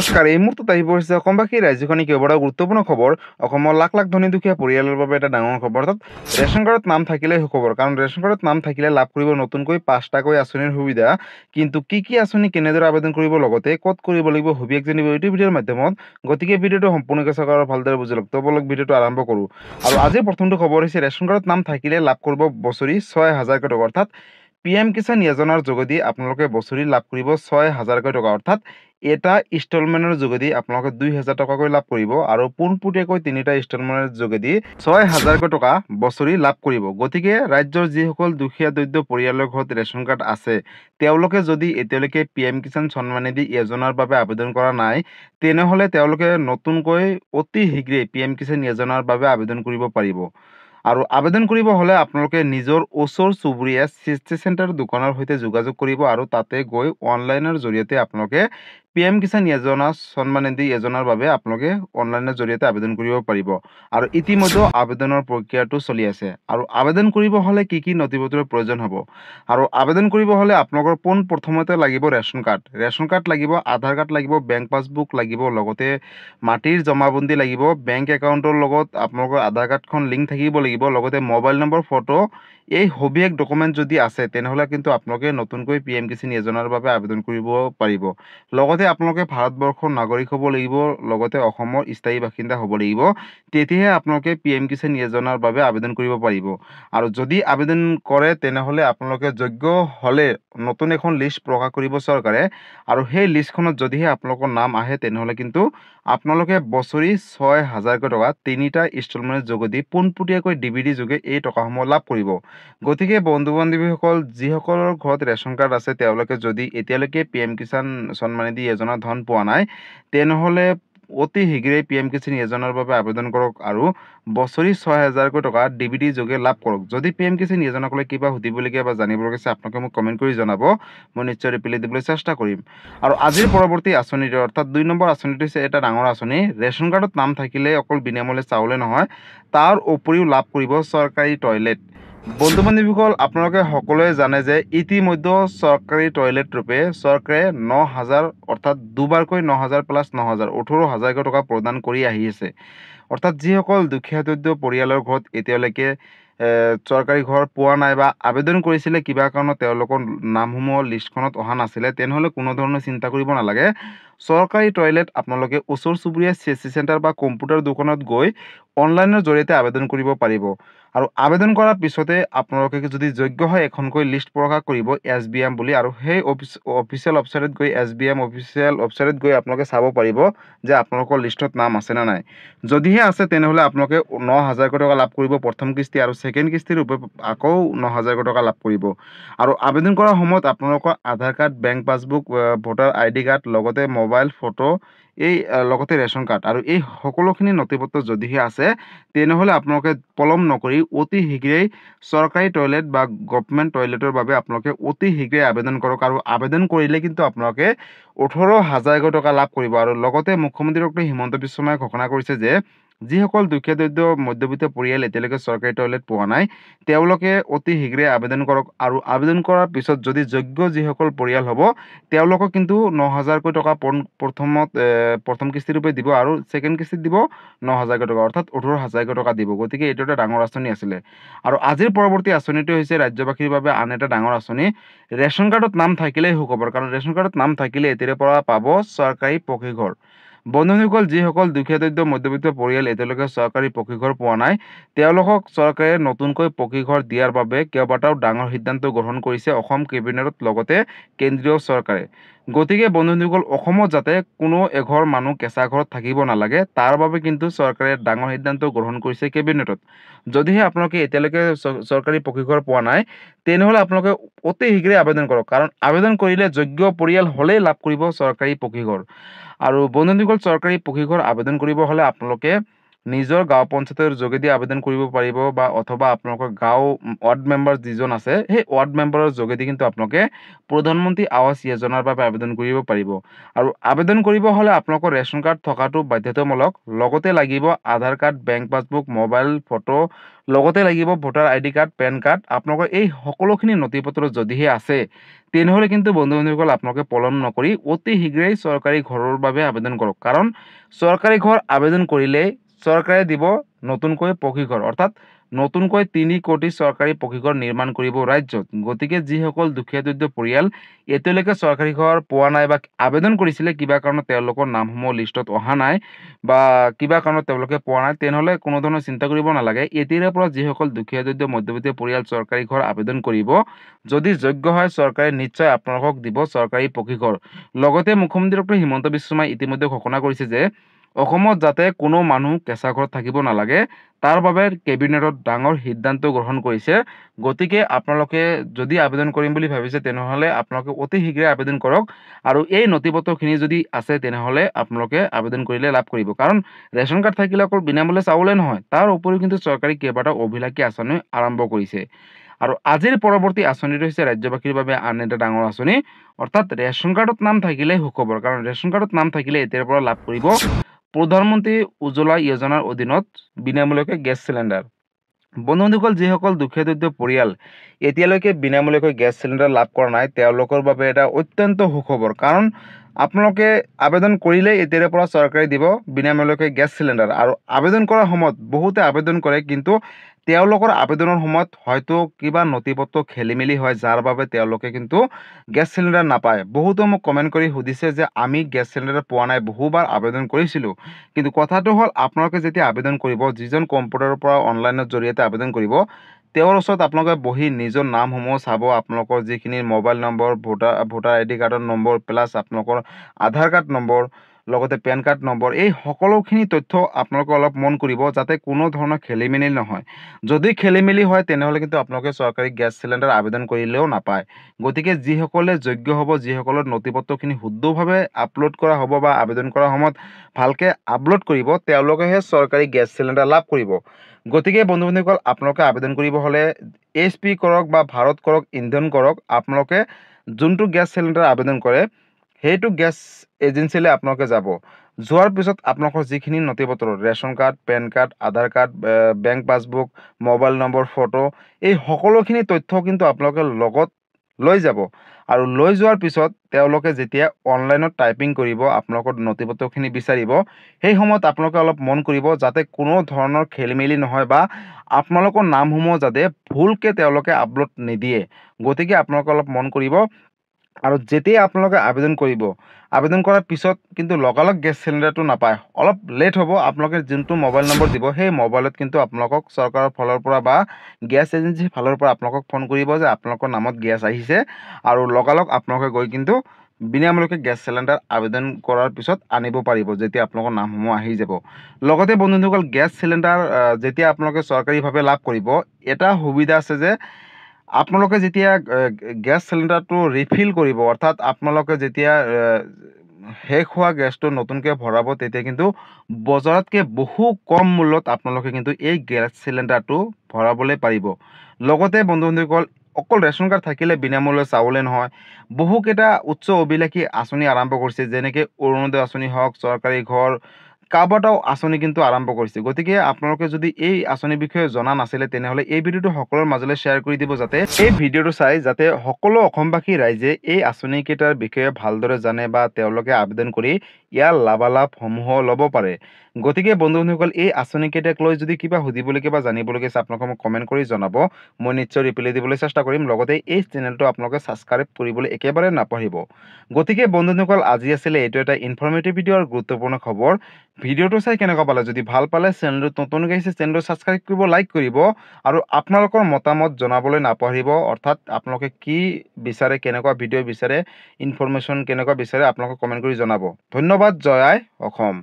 নমস্কাৰ। এই মুহূৰ্তত আহি পৰিছে অসমবাসী ৰাজ্যখনি কেইবাটাও গুৰুত্বপূৰ্ণ খবৰ। অসমৰ লাখ লাখ ধনী দুখীয়া পৰিয়ালৰ বাবে এটা ডাঙৰ খবৰ। অৰ্থাৎ ৰেচন কাৰ্ডত নাম থাকিলেই সুখবৰ, কাৰণ ৰেচন কাৰ্ডত নাম থাকিলে লাভ কৰিব নতুনকৈ 5টাকৈ আঁচনিৰ সুবিধা। কিন্তু কি আঁচনি কেনেদৰে আবেদন কৰিব, লগতে ক'ত কৰিব লাগিব, সবিশেষ জানিব এইটো ভিডিঅ'ৰ মাধ্যমত। গতিকে ভিডিঅ'টো সম্পূৰ্ণকৈ চাওক আৰু ভালদৰে বুজি লওক। তো বলক ভিডিঅ'টো আৰম্ভ কৰোঁ। আৰু আজিৰ প্ৰথমটো খবৰ হৈছে ৰেচন কাৰ্ডত নাম থাকিলে লাভ কৰিব বছৰি 6,000কৈ টকা। অৰ্থাৎ PM কিষাণ যোজনাৰ যোগেদি আপোনালোকে বছৰি লাভ কৰিব 6,000কৈ টকা। অৰ্থাৎ এটা ইনষ্টলমেণ্টৰ যোগেদি আপোনালোকে 2,000 টকাকৈ লাভ কৰিব আৰু পোনপটীয়াকৈ 3টা ইনষ্টলমেণ্টৰ যোগেদি 6,000কৈ টকা বছৰি লাভ কৰিব। গতিকে ৰাজ্যৰ যিসকল দুখীয়া দৰিদ্ৰ পৰিয়ালৰ ঘৰত ৰেচন কাৰ্ড আছে, তেওঁলোকে যদি এতিয়ালৈকে PM কিষাণ সন্মান নিধি যোজনাৰ বাবে আবেদন কৰা নাই, তেনেহ'লে তেওঁলোকে নতুনকৈ অতি শীঘ্ৰেই PM কিষাণ যোজনাৰ বাবে আবেদন কৰিব পাৰিব। আৰু আবেদন কৰিব হ'লে আপোনালোকে নিজৰ ওচৰ চুবুৰীয়া CSC চেণ্টাৰ দোকানৰ সৈতে যোগাযোগ কৰিব আৰু তাতে গৈ অনলাইনৰ জৰিয়তে আপোনালোকে PM কিষাণ যোজনা সন্মান নিধি যোজনাৰ বাবে আপোনালোকে অনলাইনৰ জৰিয়তে আবেদন কৰিব পাৰিব। আৰু ইতিমধ্যে আবেদনৰ প্ৰক্ৰিয়াটো চলি আছে। আৰু আবেদন কৰিব হ'লে কি নথিপত্ৰৰ প্ৰয়োজন হ'ব, আৰু আবেদন কৰিব হ'লে আপোনালোকৰ প্ৰথমতে লাগিব ৰেচন কাৰ্ড লাগিব, আধাৰ কাৰ্ড লাগিব, বেংক পাছবুক লাগিব, লগতে মাটিৰ জমাবন্দী লাগিব, বেংক একাউণ্টৰ লগত আপোনালোকৰ আধাৰ কাৰ্ডখন লিংক থাকিব লাগিব, লগতে মোবাইল নম্বৰ, ফটো, এই সবিশেষ ডকুমেণ্ট যদি আছে তেনেহ'লে কিন্তু আপোনালোকে নতুনকৈ PM কিষাণ যোজনাৰ বাবে আবেদন কৰিব পাৰিব। লগতে আপোনালোকে ভাৰতবৰ্ষৰ নাগৰিক হ'ব লাগিব, লগতে অসমৰ স্থায়ী বাসিন্দা হ'ব লাগিব, তেতিয়াহে আপোনালোকে PM কিষাণ যোজনাৰ বাবে আবেদন কৰিব পাৰিব। আৰু যদি আবেদন কৰে তেনেহ'লে আপোনালোকে যোগ্য হ'লে নতুন এখন লিষ্ট প্ৰকাশ কৰিব চৰকাৰে, আৰু সেই লিষ্টখনত যদিহে আপোনালোকৰ নাম আহে তেনেহ'লে কিন্তু আপোনালোকে বছৰি 6,000কৈ টকা 3টা ইনষ্টলমেণ্টৰ যোগেদি পোনপটীয়াকৈ DVD যোগে এই টকাসমূহ লাভ কৰিব। গতিকে বন্ধু বান্ধৱীসকল, যিসকলৰ ঘৰত ৰেচন কাৰ্ড আছে তেওঁলোকে যদি এতিয়ালৈকে PM কিষাণ সন্মান নিধি যোজনাৰ ধন পোৱা নাই, তেনেহ'লে অতি শীঘ্ৰেই PM কিষাণ যোজনাৰ বাবে আবেদন কৰক আৰু বছৰি 6,000কৈ টকা DVD যোগে লাভ কৰক। যদি PM কিষাণ যোজনাক লৈ কিবা সুধিবলগীয়া বা জানিবলগীয়া আছে আপোনালোকে মোক কমেণ্ট কৰি জনাব, মই নিশ্চয় ৰিপ্লাই দিবলৈ চেষ্টা কৰিম। আৰু আজিৰ পৰৱৰ্তী আঁচনিটো, অৰ্থাৎ 2 নম্বৰ আঁচনিটো হৈছে এটা ডাঙৰ আঁচনি। ৰেচন কাৰ্ডত নাম থাকিলে অকল বিনামূল্যে চাউলে নহয়, তাৰ উপৰিও লাভ কৰিব চৰকাৰী টয়লেট। বন্ধু বান্ধৱীসকল, আপোনালোকে সকলোৱে জানে যে ইতিমধ্যে চৰকাৰী টয়লেট ৰূপে চৰকাৰে 9,000, অৰ্থাৎ দুবাৰকৈ 9,000 প্লাছ 9,000 18,000কৈ টকা প্ৰদান কৰি আহি আছে। অৰ্থাৎ যিসকল দুখীয়া দৰিদ্ৰ পৰিয়ালৰ ঘৰত এতিয়ালৈকে চৰকাৰী ঘৰ পোৱা নাই বা আবেদন কৰিছিলে, কিবা কাৰণত তেওঁলোকৰ নামসমূহ লিষ্টখনত অহা নাছিলে, তেনেহ'লে কোনো ধৰণৰ চিন্তা কৰিব নালাগে। চৰকাৰী টয়লেট আপোনালোকে ওচৰ চুবুৰীয়া CSC চেণ্টাৰ বা কম্পিউটাৰ দোকানত গৈ অনলাইনৰ জৰিয়তে আবেদন কৰিব পাৰিব। আৰু আবেদন কৰাৰ পিছতে আপোনালোকে যদি যোগ্য হয় এখনকৈ লিষ্ট প্ৰকাশ কৰিব SBM বুলি, আৰু সেই অফিচিয়েল ৱেবছাইটত গৈ SBM অফিচিয়েল ৱেবছাইটত গৈ আপোনালোকে চাব পাৰিব যে আপোনালোকৰ লিষ্টত নাম আছে নে নাই। যদিহে আছে তেনেহ'লে আপোনালোকে 9,000কৈ টকা লাভ কৰিব প্ৰথম কিস্তি, আৰু ছেকেণ্ড কিস্তিৰ ৰূপে আকৌ 9,000কৈ টকা লাভ কৰিব। আৰু আবেদন কৰাৰ সময়ত আপোনালোকৰ Aadhaar card, bank passbook, voter ID card, লগতে মোবাইল, ফটো, এই লগতে ৰেচন কাৰ্ড, আৰু এই সকলোখিনি নথিপত্ৰ যদিহে আছে তেনেহ'লে আপোনালোকে পলম নকৰি অতি শীঘ্ৰেই চৰকাৰী টয়লেট বা গভৰ্ণমেণ্ট টয়লেটৰ বাবে আপোনালোকে অতি শীঘ্ৰেই আবেদন কৰক। আৰু আবেদন কৰিলে কিন্তু আপোনালোকে 18,000কৈ টকা লাভ কৰিব। আৰু লগতে মুখ্যমন্ত্ৰী ডক্টৰ হিমন্ত বিশ্ব শৰ্মাই ঘোষণা কৰিছে যে যিসকল দুখীয়া দৰিদ্ৰ মধ্যবিত্ত পৰিয়াল এতিয়ালৈকে চৰকাৰী টয়লেট পোৱা নাই, তেওঁলোকে অতি শীঘ্ৰে আবেদন কৰক। আৰু আবেদন কৰাৰ পিছত যদি যোগ্য যিসকল পৰিয়াল হ'ব তেওঁলোকক কিন্তু 9,000কৈ টকা প্ৰথম কিস্তিৰূপে দিব, আৰু ছেকেণ্ড কিস্তিত দিব 9,000কৈ টকা, অৰ্থাৎ 18,000কৈ টকা দিব। গতিকে এইটো এটা ডাঙৰ আঁচনি আছিলে। আৰু আজিৰ পৰৱৰ্তী আঁচনিটো হৈছে ৰাজ্যবাসীৰ বাবে আন এটা ডাঙৰ আঁচনি। ৰেচন কাৰ্ডত নাম থাকিলেই সুখবৰ, কাৰণ ৰেচন কাৰ্ডত নাম থাকিলে এতিয়াৰে পৰা পাব চৰকাৰী পকী ঘৰ। বন্ধুসকল, যিসকল দুখীয়া দৰিদ্ৰ মধ্যবিত্ত পৰিয়াল এতিয়ালৈকে চৰকাৰী পকী ঘৰ পোৱা নাই, তেওঁলোকক চৰকাৰে নতুনকৈ পকী ঘৰ দিয়াৰ বাবে কেইবাটাও ডাঙৰ সিদ্ধান্ত গ্ৰহণ কৰিছে অসম কেবিনেটত, লগতে কেন্দ্ৰীয় চৰকাৰে। গতিকে বন্ধুসকল, অসমত যাতে কোনো এঘৰ মানুহ কেঁচা ঘৰত থাকিব নালাগে, তাৰ বাবে কিন্তু চৰকাৰে ডাঙৰ সিদ্ধান্ত গ্ৰহণ কৰিছে কেবিনেটত। যদিহে আপোনালোকে এতিয়ালৈকে চৰকাৰী পকী ঘৰ পোৱা নাই, তেনেহ'লে আপোনালোকে অতি শীঘ্ৰে আবেদন কৰক, কাৰণ আবেদন কৰিলে যোগ্য পৰিয়াল হ'লেই লাভ কৰিব চৰকাৰী পকী ঘৰ। আৰু বন্ধুসকল, চৰকাৰী পকী ঘৰ আবেদন কৰিব হ'লে আপোনালোকে নিজৰ গাঁও পঞ্চায়তৰ যোগেদি আবেদন কৰিব পাৰিব বা অথবা আপোনালোকৰ গাঁও ৱাৰ্ড মেম্বাৰ যিজন আছে সেই ৱাৰ্ড মেম্বাৰৰ যোগেদি কিন্তু আপোনালোকে প্ৰধানমন্ত্ৰী আৱাস যোজনাৰ বাবে আবেদন কৰিব পাৰিব। আৰু আবেদন কৰিব হ'লে আপোনালোকৰ ৰেচন কাৰ্ড থকাটো বাধ্যতামূলক। লগতে লাগিব Aadhaar card, bank passbook, mobile photo, লগতে লাগিব voter ID card, PAN card. আপোনালোকৰ এই সকলোখিনি নথিপত্ৰ যদিহে আছে তেনেহ'লে কিন্তু বন্ধু-বান্ধৱীসকল আপোনালোকে পলম নকৰি অতি শীঘ্ৰেই চৰকাৰী ঘৰৰ বাবে আবেদন কৰক। কাৰণ চৰকাৰী ঘৰ আবেদন কৰিলে চৰকাৰে দিব নতুনকৈ পকী ঘৰ, অৰ্থাৎ নতুনকৈ 3 কোটি চৰকাৰী পকী ঘৰ নিৰ্মাণ কৰিব ৰাজ্যত। গতিকে যিসকল দুখীয়া দৰিদ্ৰ পৰিয়াল এতিয়ালৈকে চৰকাৰী ঘৰ পোৱা নাই বা আবেদন কৰিছিলে কিবা কাৰণত তেওঁলোকৰ নামসমূহ লিষ্টত অহা নাই বা কিবা কাৰণত তেওঁলোকে পোৱা নাই, তেনেহ'লে কোনো ধৰণৰ চিন্তা কৰিব নালাগে। এতিয়াৰে পৰা যিসকল দুখীয়া দৰিদ্ৰ মধ্যবিত্ত পৰিয়াল চৰকাৰী ঘৰ আবেদন কৰিব, যদি যোগ্য হয় চৰকাৰে নিশ্চয় আপোনালোকক দিব চৰকাৰী পকী ঘৰ। লগতে মুখ্যমন্ত্ৰী ডক্টৰ হিমন্ত বিশ্ব শৰ্মাই ইতিমধ্যে ঘোষণা কৰিছে যে অসমত যাতে কোনো মানুহ কেঁচা ঘৰত থাকিব নালাগে, তাৰ বাবে কেবিনেটত ডাঙৰ সিদ্ধান্ত গ্ৰহণ কৰিছে। গতিকে আপোনালোকে যদি আবেদন কৰিম বুলি ভাবিছে তেনেহ'লে আপোনালোকে অতি শীঘ্ৰে আবেদন কৰক। আৰু এই নথিপত্ৰখিনি যদি আছে তেনেহ'লে আপোনালোকে আবেদন কৰিলে লাভ কৰিব। কাৰণ ৰেচন কাৰ্ড থাকিলে অকল বিনামূল্যে চাউলে নহয়, তাৰ উপৰিও কিন্তু চৰকাৰী কেইবাটাও অভিলাষী আঁচনি আৰম্ভ কৰিছে। আৰু আজিৰ পৰৱৰ্তী আঁচনিটো হৈছে ৰাজ্যবাসীৰ বাবে আন এটা ডাঙৰ আঁচনি, অৰ্থাৎ ৰেচন কাৰ্ডত নাম থাকিলে সুখবৰ। কাৰণ ৰেচন কাৰ্ডত নাম থাকিলে এতিয়াৰ পৰা লাভ কৰিব প্ৰধানমন্ত্ৰী উজ্জ্বলা যোজনাৰ অধীনত বিনামূলীয়াকৈ গেছ চিলিণ্ডাৰ। বন্ধু-বান্ধৱীসকল, যিসকল দুখীয়া দৰিদ্ৰ পৰিয়াল এতিয়ালৈকে বিনামূলীয়াকৈ গেছ চিলিণ্ডাৰ লাভ কৰা নাই তেওঁলোকৰ বাবে এটা অত্যন্ত সুখবৰ। কাৰণ আপোনালোকে আবেদন কৰিলে এতিয়াৰে পৰা চৰকাৰে দিব বিনামূলীয়াকৈ গেছ চিলিণ্ডাৰ। আৰু আবেদন কৰাৰ সময়ত বহুতে আবেদন কৰে কিন্তু তেওঁলোকৰ আবেদনৰ সময়ত হয়তো কিবা নথিপত্ৰ খেলিমেলি হয়, যাৰ বাবে তেওঁলোকে কিন্তু গেছ চিলিণ্ডাৰ নাপায়। বহুতো মোক কমেণ্ট কৰি সুধিছে যে আমি গেছ চিলিণ্ডাৰ পোৱা নাই, বহুবাৰ আবেদন কৰিছিলোঁ। কিন্তু কথাটো হ'ল আপোনালোকে যেতিয়া আবেদন কৰিব, যিজন কম্পিউটাৰৰ পৰা অনলাইনৰ জৰিয়তে আবেদন কৰিব, তেওঁৰ ওচৰত আপোনালোকে বহি নিজৰ নামসমূহ চাব, আপোনালোকৰ যিখিনি মোবাইল নম্বৰ, ভোটাৰ ID কাৰ্ডৰ নম্বৰ, প্লাছ আপোনালোকৰ আধাৰ কাৰ্ড নম্বৰ, লগতে পেন কাৰ্ড নম্বৰ, এই সকলোখিনি তথ্য আপোনালোকে অলপ মন কৰিব যাতে কোনো ধৰণৰ খেলিমেলি নহয়। যদি খেলিমেলি হয় তেনেহ'লে কিন্তু আপোনালোকে চৰকাৰী গেছ চিলিণ্ডাৰ আবেদন কৰিলেও নাপায়। গতিকে যিসকলে যোগ্য হ'ব, যিসকলৰ নথিপত্ৰখিনি শুদ্ধভাৱে আপলোড কৰা হ'ব বা আবেদন কৰাৰ সময়ত ভালকৈ আপলোড কৰিব, তেওঁলোকেহে চৰকাৰী গেছ চিলিণ্ডাৰ লাভ কৰিব। গতিকে বন্ধু-বান্ধৱীসকল, আপোনালোকে আবেদন কৰিব হ'লে HP কৰক বা ভাৰত কৰক, ইন্ধন কৰক, আপোনালোকে যোনটো গেছ চিলিণ্ডাৰ আবেদন কৰে সেইটো গেছ এজেঞ্চিলৈ আপোনালোকে যাব। যোৱাৰ পিছত আপোনালোকৰ যিখিনি নথিপত্ৰ ration card, PAN card, Aadhaar card, bank passbook, mobile number, photo, এই সকলোখিনি তথ্য কিন্তু আপোনালোকে লগত লৈ যাব। আৰু লৈ যোৱাৰ পিছত তেওঁলোকে যেতিয়া অনলাইনত টাইপিং কৰিব, আপোনালোকৰ নথিপত্ৰখিনি বিচাৰিব, সেই সময়ত আপোনালোকে অলপ মন কৰিব যাতে কোনো ধৰণৰ খেলিমেলি নহয় বা আপোনালোকৰ নামসমূহ যাতে ভুলকৈ তেওঁলোকে আপলোড নিদিয়ে। গতিকে আপোনালোকে অলপ মন কৰিব। আৰু যেতিয়া আপোনালোকে আবেদন কৰিব, আবেদন কৰাৰ পিছত কিন্তু লগালগ গেছ চিলিণ্ডাৰটো নাপায়, অলপ লেট হ'ব। আপোনালোকে যোনটো মোবাইল নম্বৰ দিব সেই মোবাইলত কিন্তু আপোনালোকক চৰকাৰৰ ফালৰ পৰা বা গেছ এজেঞ্চিৰ ফালৰ পৰা আপোনালোকক ফোন কৰিব যে আপোনালোকৰ নামত গেছ আহিছে, আৰু লগালগ আপোনালোকে গৈ কিন্তু বিনামূলীয়াকৈ গেছ চিলিণ্ডাৰ আবেদন কৰাৰ পিছত আনিব পাৰিব যেতিয়া আপোনালোকৰ নামসমূহ আহি যাব। লগতে বন্ধুসকল, গেছ চিলিণ্ডাৰ যেতিয়া আপোনালোকে চৰকাৰীভাৱে লাভ কৰিব, এটা সুবিধা আছে যে আপোনালোকে যেতিয়া গেছ চিলিণ্ডাৰটো ৰিফিল কৰিব, অৰ্থাৎ আপোনালোকে যেতিয়া শেষ হোৱা গেছটো নতুনকৈ ভৰাব, তেতিয়া কিন্তু বজাৰতকৈ বহু কম মূল্যত আপোনালোকে কিন্তু এই গেছ চিলিণ্ডাৰটো ভৰাবলৈ পাৰিব। লগতে বন্ধু-বান্ধৱীসকল, অকল ৰেচন কাৰ্ড থাকিলে বিনামূল্যে চাউলে নহয়, বহুকেইটা উচ্চ অভিলাষী আঁচনি আৰম্ভ কৰিছে, যেনেকৈ অৰুণোদয় আঁচনি হওক, চৰকাৰী ঘৰ, কেইবাটাও আঁচনি কিন্তু আৰম্ভ কৰিছে। গতিকে আপোনালোকে যদি এই আঁচনিৰ বিষয়ে জনা নাছিলে তেনেহ'লে এই ভিডিঅ'টো সকলোৰে মাজলৈ শ্বেয়াৰ কৰি দিব, যাতে এই ভিডিঅ'টো চাই যাতে সকলো অসমবাসী ৰাইজে এই আঁচনিকেইটাৰ বিষয়ে ভালদৰে জানে বা তেওঁলোকে আবেদন কৰি ইয়াৰ লাভালাভসমূহ ল'ব পাৰে। গতিকে বন্ধু-বান্ধৱীসকল, এই আঁচনিকেইটাক লৈ যদি কিবা সুধিবলগীয়া বা জানিবলগীয়া আছে আপোনালোকে মোক কমেণ্ট কৰি জনাব, মই নিশ্চয় ৰিপ্লাই দিবলৈ চেষ্টা কৰিম। লগতে এই চেনেলটো আপোনালোকে ছাবস্ক্ৰাইব কৰিবলৈ একেবাৰে নাপাহৰিব। গতিকে বন্ধু-বান্ধৱীসকল, আজি আছিলে এইটো এটা ইনফৰ্মেটিভ ভিডিঅ' আৰু গুৰুত্বপূৰ্ণ খবৰ। ভিডিঅ'টো চাই কেনেকুৱা পালে? যদি ভাল পালে চেনেলটো নতুনকৈ আহিছে, চেনেলটো ছাবস্ক্ৰাইব কৰিব, লাইক কৰিব, আৰু আপোনালোকৰ মতামত জনাবলৈ নাপাহৰিব। অৰ্থাৎ আপোনালোকে কি বিচাৰে, কেনেকুৱা ভিডিঅ' বিচাৰে, ইনফৰমেশ্যন কেনেকুৱা বিচাৰে আপোনালোকে কমেণ্ট কৰি জনাব। ধন্যবাদ। জয় আই অসম।